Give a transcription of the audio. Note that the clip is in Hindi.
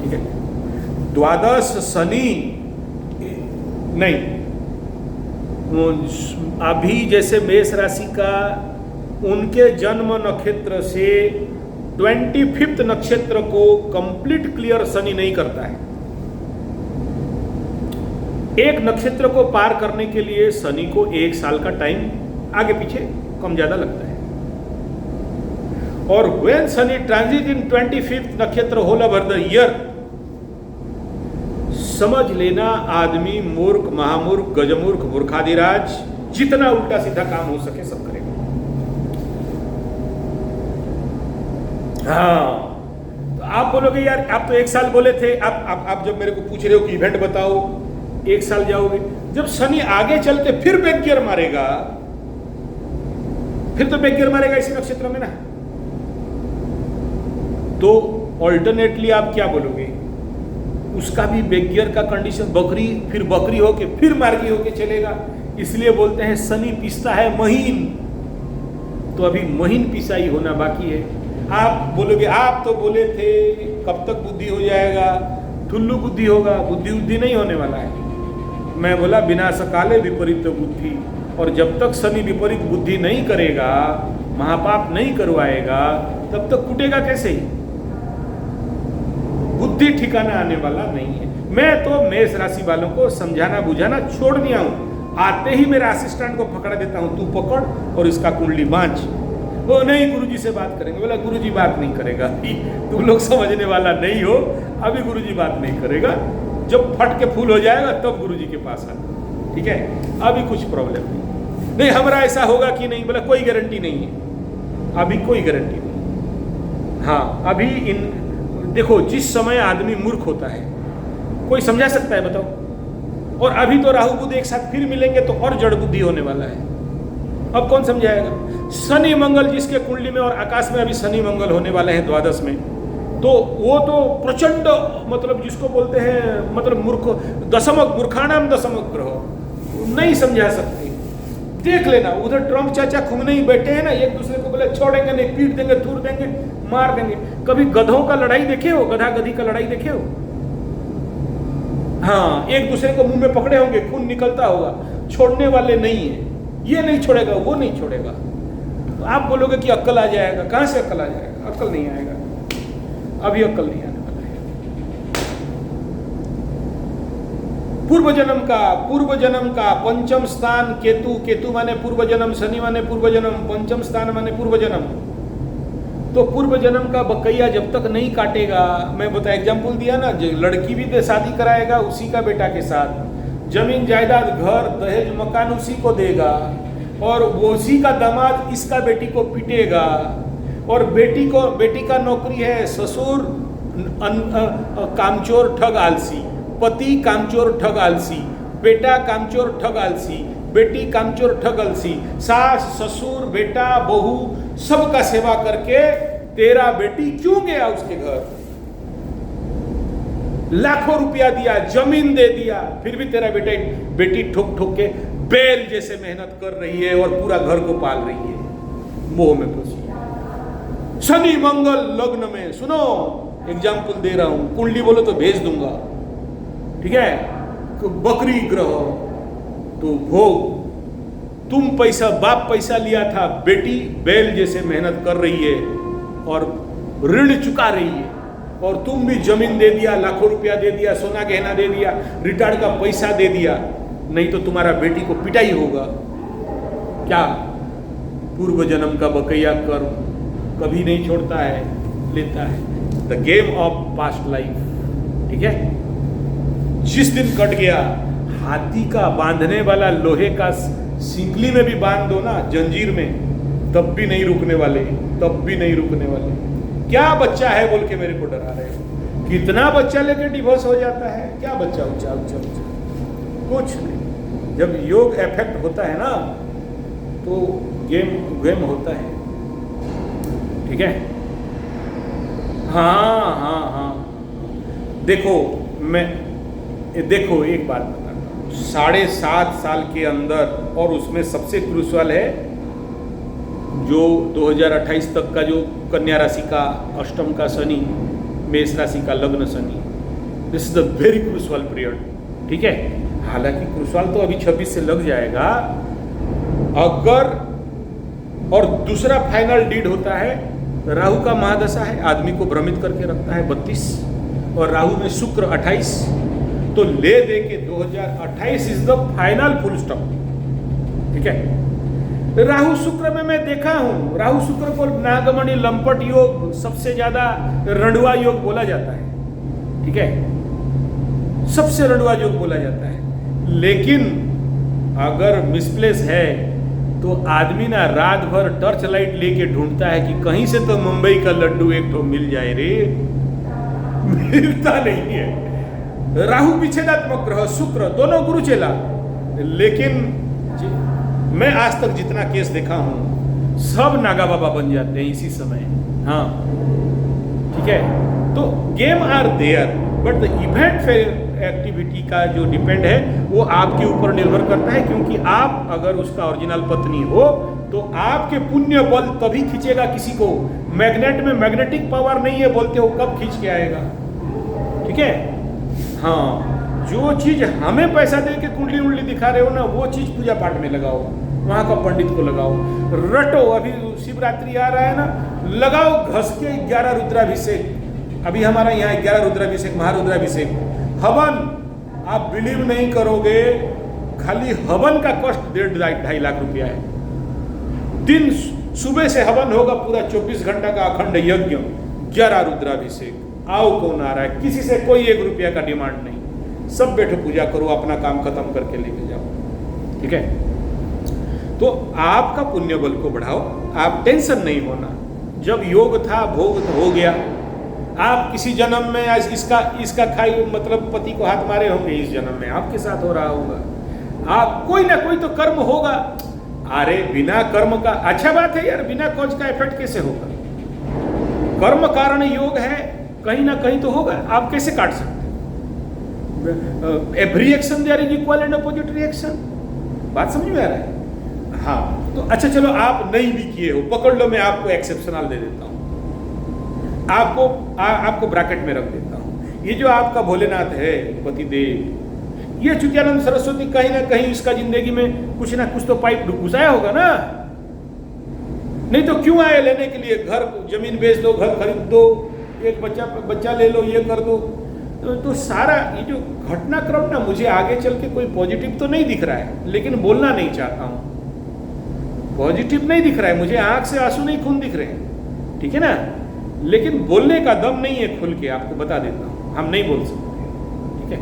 ठीक है। द्वादश शनि नहीं, अभी जैसे मेष राशि का उनके जन्म नक्षत्र से 25th नक्षत्र को कंप्लीट क्लियर शनि नहीं करता है। एक नक्षत्र को पार करने के लिए शनि को 1 साल का टाइम आगे पीछे कम ज्यादा लगता है। और when Shani transit in 25th नक्षत्र होल ओवर द ईयर, समझ लेना आदमी मूर्ख, महामूर्ख, गजमूर्ख, मूर्खाधिराज, जितना उल्टा सीधा काम हो सके सब करेगा। हाँ, तो आप बोलोगे यार आप तो 1 साल बोले थे, आप जब मेरे को पूछ रहे हो कि इवेंट बताओ 1 साल जाओगे, जब शनि आगे चल के फिर बैक गियर मारेगा, फिर तो बैक गियर मारेगा इसी नक्षत्र में ना, तो ऑल्टरनेटली आप क्या बोलोगे, उसका भी बैक गियर का कंडीशन बकरी, फिर बकरी होके फिर मार्गी होके चलेगा। इसलिए बोलते हैं शनि पिसता है महीन, तो अभी महीन पिसाई होना बाकी है। आप बोलोगे आप तो बोले थे कब तक बुद्धि हो जाएगा, ठुल्लू बुद्धि होगा, बुद्धि नहीं होने वाला है। मैं बोला बिना सकाले विपरीत बुद्धि, और जब तक शनि विपरीत बुद्धि नहीं करेगा, महापाप नहीं करवाएगा, तब तक कूटेगा कैसे ही, बुद्धि ठिकाना आने वाला नहीं है। मैं तो मेष राशि वालों को समझाना बुझाना छोड़ दिया हूं, आते ही मेरे असिस्टेंट को पकड़ा देता हूं, तू पकड़ और इसका कुंडली बांच। वो नहीं गुरुजी से बात करेंगे, बोला गुरुजी बात नहीं करेगा, तुम लोग समझने वाला नहीं हो, अभी गुरुजी बात नहीं करेगा, जब फट के फूल हो जाएगा तब गुरुजी के पास आना, ठीक है, अभी कुछ प्रॉब्लम नहीं हमारा ऐसा होगा कि नहीं, बोला कोई गारंटी नहीं है, अभी कोई गारंटी नहीं। हाँ, अभी इन देखो जिस समय आदमी मूर्ख होता है कोई समझा सकता है बताओ, और अभी तो राहु बुध एक साथ फिर मिलेंगे तो और जड़ बुद्धि होने वाला है, अब कौन समझाएगा। शनि मंगल जिसके कुंडली में और आकाश में अभी शनि मंगल होने वाले हैं द्वादश में, तो वो तो प्रचंड मतलब जिसको बोलते हैं मतलब मूर्ख, दशमक मूर्खाणाम दशमक ग्रह, नहीं समझा सकते। देख लेना उधर ट्रम्प चाचा घूमने ही बैठे हैं ना, एक दूसरे को बोले छोड़ेंगे नहीं, पीट देंगे, थूर देंगे, मार देंगे। कभी गधों का लड़ाई देखे हो, गधा गधी का लड़ाई देखे हो? हाँ, एक दूसरे को मुंह में पकड़े होंगे, खून निकलता होगा, छोड़ने वाले नहीं है, ये नहीं छोड़ेगा, वो नहीं छोड़ेगा। तो आप बोलोगे कि अक्ल आ जाएगा, कहां से अक्ल आ जाएगा, अक्ल नहीं आएगा, अभी अक्ल नहीं आने वाला है। पूर्व जन्म का पंचम स्थान केतु, केतु माने पूर्व जन्म, शनि माने पूर्व जन्म, पंचम स्थान माने पूर्व जन्म। तो पूर्व जन्म का बकैया जब तक नहीं काटेगा, मैं बता एग्जाम्पल दिया ना, जो लड़की भी शादी कराएगा उसी का बेटा के साथ, जमीन जायदाद घर दहेज मकान उसी को देगा, और उसी का दामाद इसका बेटी को पीटेगा, और बेटी का नौकरी है, ससुर कामचोर ठग आलसी, पति कामचोर ठग आलसी, बेटा कामचोर ठग आलसी, बेटी कामचोर ठग आलसी, सास ससुर बेटा बहू सबका सेवा करके तेरा बेटी क्यों गया उसके घर, लाखों रुपया दिया, जमीन दे दिया, फिर भी तेरा बेटी ठोक ठोक के बैल जैसे मेहनत कर रही है और पूरा घर को पाल रही है, मोह में फंसी है। शनि मंगल लग्न में, सुनो एग्जाम्पल दे रहा हूं, कुंडली बोलो तो भेज दूंगा, ठीक है, तो बकरी ग्रह तो भोग, तुम पैसा बाप पैसा लिया था, बेटी बैल जैसे मेहनत कर रही है और ऋण चुका रही है, और तुम भी जमीन दे दिया, लाखों रुपया दे दिया, सोना गहना दे दिया, रिटायर्ड का पैसा दे दिया, नहीं तो तुम्हारा बेटी को पिटाई होगा। क्या पूर्व जन्म का बकैया कर्म कभी नहीं छोड़ता है, लेता है, the game of past life, ठीक है। जिस दिन कट गया, हाथी का बांधने वाला लोहे का सिंकली में भी बांध दो ना, जंजीर में, तब भी नहीं रुकने वाले, तब भी नहीं रुकने वाले। क्या बच्चा है बोल के मेरे को डरा रहे हो, कितना बच्चा लेके डिवोर्स हो जाता है, क्या बच्चा ऊंचा ऊंचा ऊंचा, कुछ नहीं। जब योग इफेक्ट होता है ना, तो गेम होता है, ठीक है। हाँ, देखो एक बात बताता हूँ, 7.5 साल के अंदर, और उसमें सबसे क्रूशियल है जो 2028 तक का जो कन्या राशि का अष्टम का शनि, मेष राशि का लग्न Shani, this is the very crucial period, ठीक है। हालांकि क्रूशल तो अभी 26 से लग जाएगा, अगर और दूसरा फाइनल डीड होता है, राहु का महादशा है, आदमी को भ्रमित करके रखता है 32, और राहु में शुक्र 28, तो ले दे के 2028 is the final full stop, ठीक है। राहु शुक्र में मैं देखा हूं, राहु शुक्र को नागमणि लंपट योग, सबसे ज्यादा रणुआ योग बोला जाता है, ठीक है, सबसे रणुआ योग बोला जाता है। लेकिन अगर मिसप्लेस है तो आदमी ना रात भर टर्च लाइट लेके ढूंढता है कि कहीं से तो मुंबई का लड्डू एक ठो मिल जाए रे, मिलता नहीं है। राहु विच्छेदात्मक ग्रह, शुक्र दोनों गुरु चेला। लेकिन मैं आज तक जितना केस देखा हूं सब नागा बाबा बन जाते हैं इसी समय, हाँ, ठीक है। तो game are there, but the event activity का जो डिपेंड है वो आपके ऊपर निर्भर करता है, क्योंकि आप अगर उसका ओरिजिनल पत्नी हो तो आपके पुण्य बल तभी खींचेगा किसी को। मैग्नेट में मैग्नेटिक पावर नहीं है बोलते हो, कब खींच के आएगा, ठीक है। हाँ, जो चीज हमें पैसा दे के कुंडली उंडली दिखा रहे हो ना, वो चीज पूजा पाठ में लगाओ, वहां का पंडित को लगाओ, रटो। अभी शिवरात्रि आ रहा है ना, लगाओ घस के 11 रुद्राभिषेक। अभी हमारा यहाँ 11 रुद्राभिषेक, महारुद्राभिषेक, हवन, आप बिलीव नहीं करोगे, खाली हवन का कॉस्ट 1.5-2.5 लाख रुपया है। दिन सुबह से हवन होगा, पूरा 24 घंटा का अखंड यज्ञ, 11 रुद्राभिषेक। आओ कौन आ रहा है, किसी से कोई 1 रुपया का डिमांड नहीं, सब बैठो पूजा करो, अपना काम खत्म करके लेके जाओ, ठीक है। तो आपका पुण्य बल को बढ़ाओ, आप टेंशन नहीं होना। जब योग था भोग हो गया, आप किसी जन्म में इसका खाई मतलब पति को हाथ मारे होंगे, इस जन्म में आपके साथ हो रहा होगा। आप कोई ना कोई तो कर्म होगा। अरे बिना कर्म का, अच्छा बात है यार, बिना कॉज का इफेक्ट कैसे होगा? कर्म कारण योग है, कहीं ना कहीं तो होगा, आप कैसे काट सकते? Every action there is equal and opposite reaction. बात समझ में आ रहा है? हाँ, तो अच्छा चलो आप नहीं भी किए हो, पकड़ लो, मैं आपको एक्सेप्शनल दे देता हूँ, आपको ब्रैकेट में रख देता हूँ। ये जो आपका भोलेनाथ है पतिदेव, ये चुतियानंद सरस्वती कहीं ना कहीं इसका जिंदगी में कुछ ना कुछ तो पाइप घुसाया होगा ना, नहीं तो क्यों आए लेने के लिए? घर जमीन बेच दो, घर खरीद दो, एक बच्चा ले लो, ये कर दो। तो सारा ये जो घटनाक्रम ना, मुझे आगे चल के कोई पॉजिटिव तो नहीं दिख रहा है, लेकिन बोलना नहीं चाहता हूँ। पॉजिटिव नहीं दिख रहा है मुझे, आंख से आंसू नहीं खून दिख रहे हैं, ठीक है ना, लेकिन बोलने का दम नहीं है खुल के, आपको बता देता हूँ, हम नहीं बोल सकते, ठीक है।